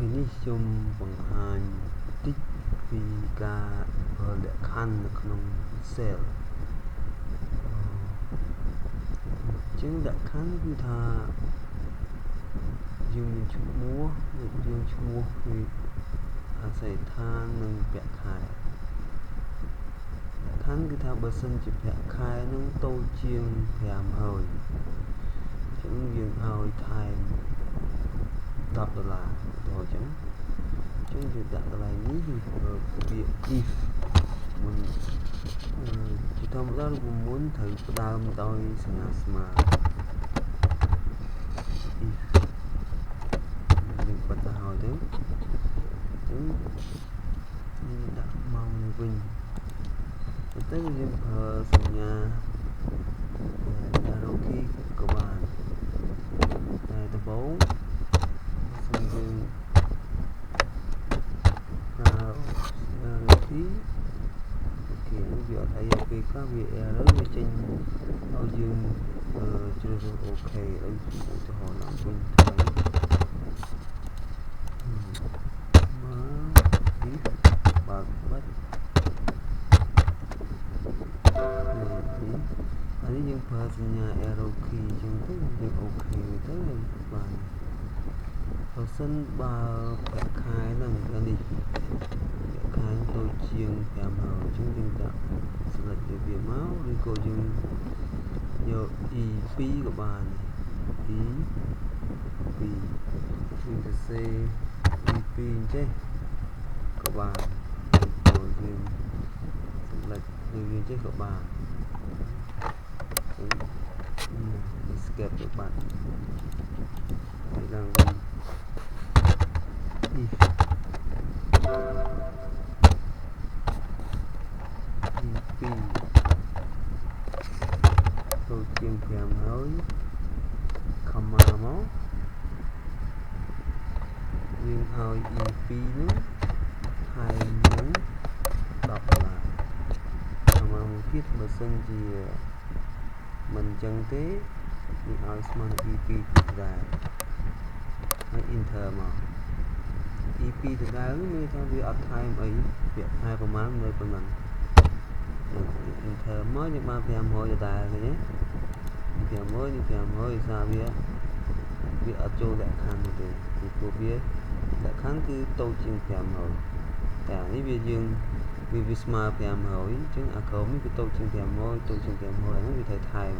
នេះខ្ញុំបង្ហាញតិចពីការលក្ខខណ្ឌនៅក្នុង cell ជាងលក្ខខណ្ឌគឺថាយើងមានឈ្មោះយើងឈ្មោះគឺអាស័យដ្ឋាននិងវគ្គខែលក្ខណ្ឌគឺថាបើសិនជាវគ្គខែនឹងតូចជាង5ហើយអញ្ចឹងយើងឲ្យថែម$10ទៅអញ្ចឹងយើងដាក់កន្លែងនេះគឺពាក្យ if មុនជាធម្មតារូបមន្តត្រូវផ្ដើមដោយសញ្ញាស្មើ if យើងបិទទៅហើយទៅអញ្ចឹងយើងដាក់ម៉ោងនេះវិញទៅយើងប្រើសញ្ញា arrow key ក៏បានតែដំបូងបើសិនយើងប្រើ arrow key អូខេវាអត់អីពេលខ្លះវា error វាចេញឲ្យយើងជ្រើសរើសអូខេឲ្យឧទាហរណ៍ឡើងវិញថ្មីif បើកបិទនេះយើងប្រើសញ្ញា arrow key អញ្ចឹងទៅយើងអូខេទៅបានបើសិនបើប្រាក់ខែហ្នឹងនេះប្រាក់ខែដូចជាង5ហើយអញ្ចឹងយើងដាក់ select វាមកឬក៏យើងយក E2 ក៏បានE2 យើងទៅសេE2 អញ្ចេះក៏បានហើយយើង select យើងចេះក៏បានescape ទៅបាត់ហើយឡើងវិញ if E2 ដូចជាង5ហើយ comma មកយើងឲ្យ E2 នោះថែមនឹង$10មកមួយទៀតបើសិនជាមិនអញ្ចឹងទេយើងឲ្យស្មើនឹង E2 ដែរហើយ enter មក E2 ដដែលមានថាវាអត់ថែមអីវាខែប្រមាណនៅប៉ុណ្ណឹង enter មកយើងបាន500ដដែលឃើញទេ500នេះ500សារវាអត់ចូលលក្ខខណ្ឌទេពីព្រោះវាលក្ខខណ្ឌគឺតូចជាង500តែនេះវាយើងវាស្មើ500អញ្ចឹងអាក្រោមនេះវាតូចជាង500តូចជាង500ហ្នឹងវាត្រូវថែម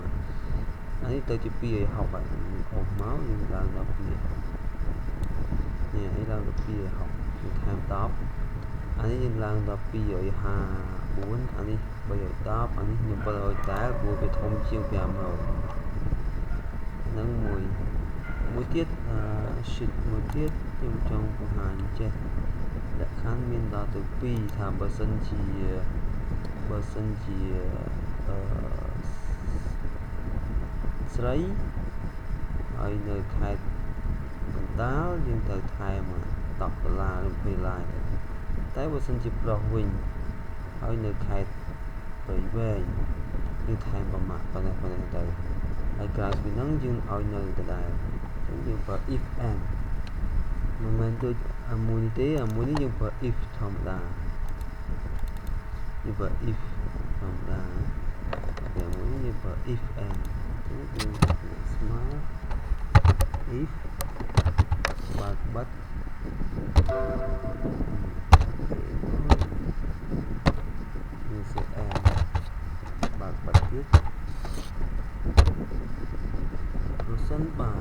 អានេះទៅជា260ហើយអូសមកយើងឡើងដល់2នេះឡើងដល់260យើងថែម10អានេះយើងឡើងដល់254អានេះ310អានេះខ្ញុំ700តែព្រោះវាធំជាង500ហ្នឹងមួយទៀតsheet មួយទៀតខ្ញុំចង់បង្ហាញចេះលក្ខខណ្ឌមានដល់ទៅ2ថាបើសិនជាស្រីហើយនៅខេត្តកណ្ដាលយើងត្រូវថែម$10ឬ$20តែបើសិនជាប្រុសវិញហើយនៅខេត្តព្រៃវែងយើងថែមប្រមាណប៉ុណ្ណេះទៅហើយក្រៅពីហ្នឹងយើងឲ្យនៅដដែលអញ្ចឹងយើងប្រើ if and មិនមែនដូចមួយនេះទេមួយនេះយើងប្រើ if ធម្មតាយើងប្រើ if ធម្មតាតែមួយនេះយើងប្រើ if and អញ្ចឹងយើងស្មើ if បើកបិទយើងសេ and បើកបិទទៀតប្រសិនបើ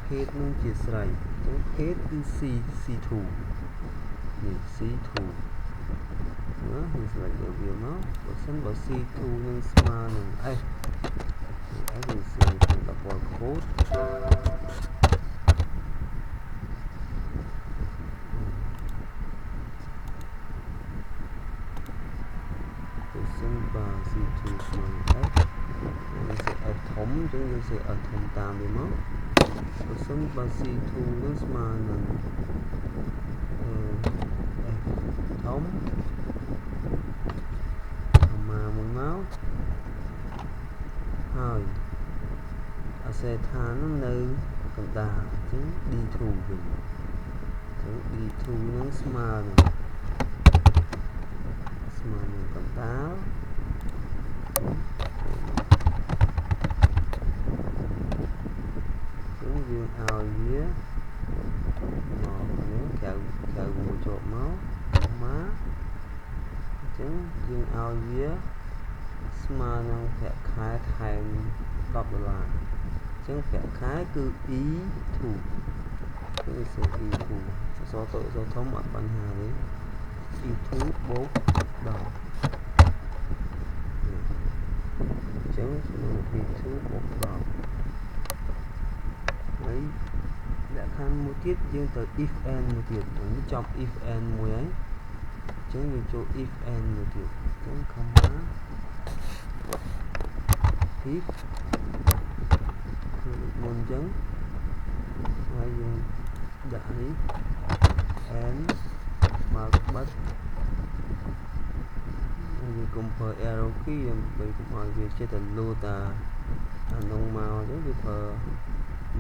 ភេទនឹងជាស្រីអញ្ចឹងភេទគឺ C2 នេះ C2 យើងស្លេចយកវាមកបើសិនបើ C2 នឹងស្មើនឹង S យើងសេក្នុងដបលកូដបើសិនបើ C2 ស្មើនឹង S យើងសេ S ធំអញ្ចឹងយើងសេ S ធំតាមវាមកបើសិនបើ C2 នឹងស្មើនឹង F ធំមក ហើយអាសេដ្ឋានហ្នឹងនៅកណ្ដាលអញ្ចឹង D2 វិញអញ្ចឹង D2 ហ្នឹងស្មើនឹងកណ្ដាលអញ្ចឹងយើងឲ្យវាមកនេះក្រៅមួយជាប់មកអញ្ចឹងយើងឲ្យវាស្មើនឹងប្រាក់ខែថែម$10អញ្ចឹងប្រាក់ខែគឺ E2 គឺ E2 សរតូចសរធំអត់បញ្ហាទេ E2 បូក10អញ្ចឹងស្មើនឹង E2 បូក10ហើយលក្ខខណ្ឌមួយទៀតយើងទៅ if and មួយទៀតនេះចប់ if and មួយហើយអញ្ចឹងយើងចូល if and មួយទៀតអញ្ចឹង comma if គឺមុនអញ្ចឹងហើយយើងដាក់នេះ and មកបិទយើងកុំប្រើ arrow key ដើម្បីកុំឲ្យវាចេះតែលោតអានោះមកអញ្ចឹងវាប្រើ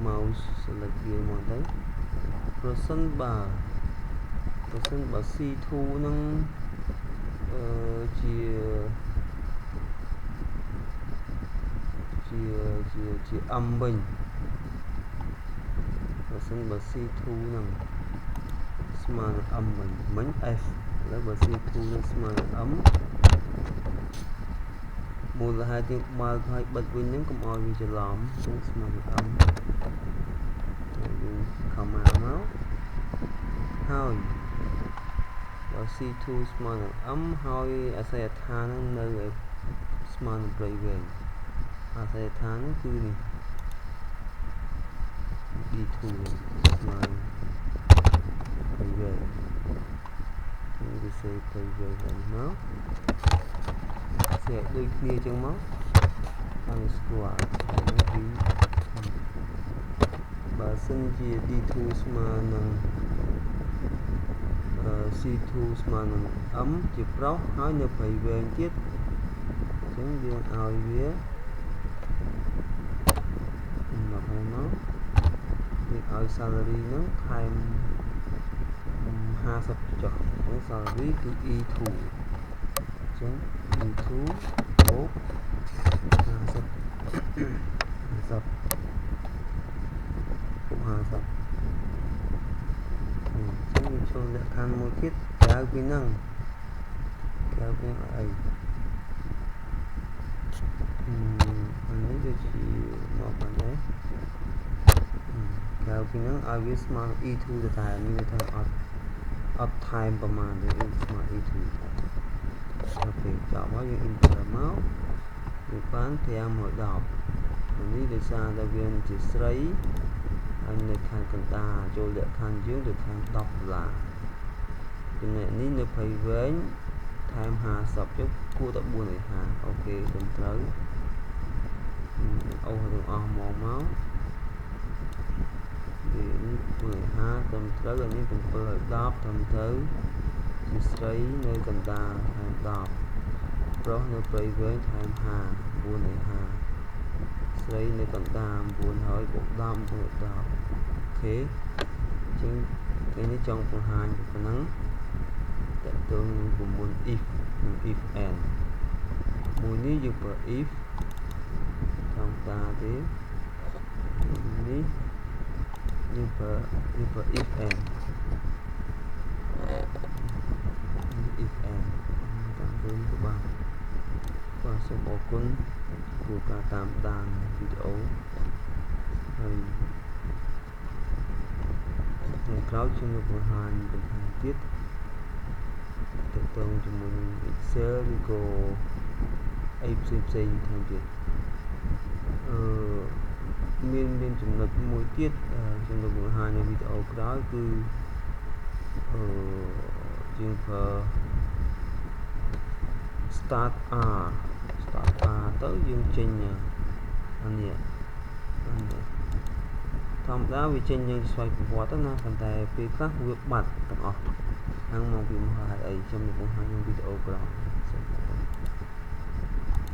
mouse select វាមកទៅប្រសិនបើ C2 ហ្នឹងជាM វិញប្រសិនបើ C2 ហ្នឹងស្មើនឹង M វិញមិញ F ឥឡូវបើ C2 នឹងស្មើនឹង M មូលហេតុយើងបើកឲ្យបិទវិញហ្នឹងកុំឲ្យវាច្រឡំយើងស្មើនឹង M យើង comma មកហើយបើ C2 ស្មើនឹង M ហើយអាស័យដ្ឋានហ្នឹងនៅស្មើនឹងព្រៃវែងអាស័យដ្ឋានហ្នឹងគឺនេះ D2 ស្មើនឹងព្រៃវែងយើងវាសេព្រៃវែងហ្នឹងមកសេដូចគ្នាចឹងមកunderscore នេះបើសិនជា D2 ស្មើនឹងC2 ស្មើនឹង M ជាប្រុសហើយនៅព្រៃវែងទៀតអញ្ចឹងយើងឲ្យវាមកហើយមកយើងឲ្យ salary ហ្នឹងថែម50ចុះអញ្ចឹង salary គឺ E2 អញ្ចឹង E2 បូក50 ចូលលក្ខខណ្ឌមួយទៀតក្រៅពីហ្នឹងអីអានេះដូចជាមកបានដែរក្រៅពីហ្នឹងឲ្យវាស្មើ E2 ទៅតែនេះវាថាអត់ថែមប្រមាណទេស្មើ E2 អូខេចប់ហើយយើង enter មកវាបាន510នេះដោយសារតែវាជាស្រីហើយនៅខាងកណ្ដាលចូលលក្ខខណ្ឌយើងទៅខាង$10ចំណែកនេះនៅព្រៃវែងថែម50ចុះគួរតែ450អូខេត្រឹមត្រូវអូសទាំងអស់មកវានេះ450ត្រឹមត្រូវហើយនេះ710ត្រឹមត្រូវជាស្រីនៅកណ្ដាលថែម10ប្រុសនៅព្រៃវែងថែម450ស្រីនៅកណ្ដាល900បូក10 910អូខេអញ្ចឹងថ្ងៃនេះចង់បង្ហាញប៉ុណ្ណឹងតើតើនឹងប្រព័ន្ធ if និង if and មួយនេះយើងប្រើ if ធម្មតាទេនេះយើងប្រើ if and if and តាមវិញក៏បានបាទសូមអរគុណព្រោះការតាមដានវីដេអូហើយក្នុងក្រោយខ្ញុំនឹងបង្ហាញបន្ថែមទៀតទាក់ទងជាមួយនឹង Excel ឬក៏អីផ្សេងថែមទៀតមានចំណុចមួយទៀតខ្ញុំនឹងបង្ហាញនៅវីដេអូក្រោយគឺយើងប្រើ start R ទៅយើងចេញអានេះធម្មតាវាចេញយើងស្វ័យប្រវត្តិណាប៉ុន្តែពេលខ្លះវាបាត់ទាំងអស់ខាងមកពីមហាអីខ្ញុំនឹងបង្ហាញក្នុងវីដេអូក្រោយ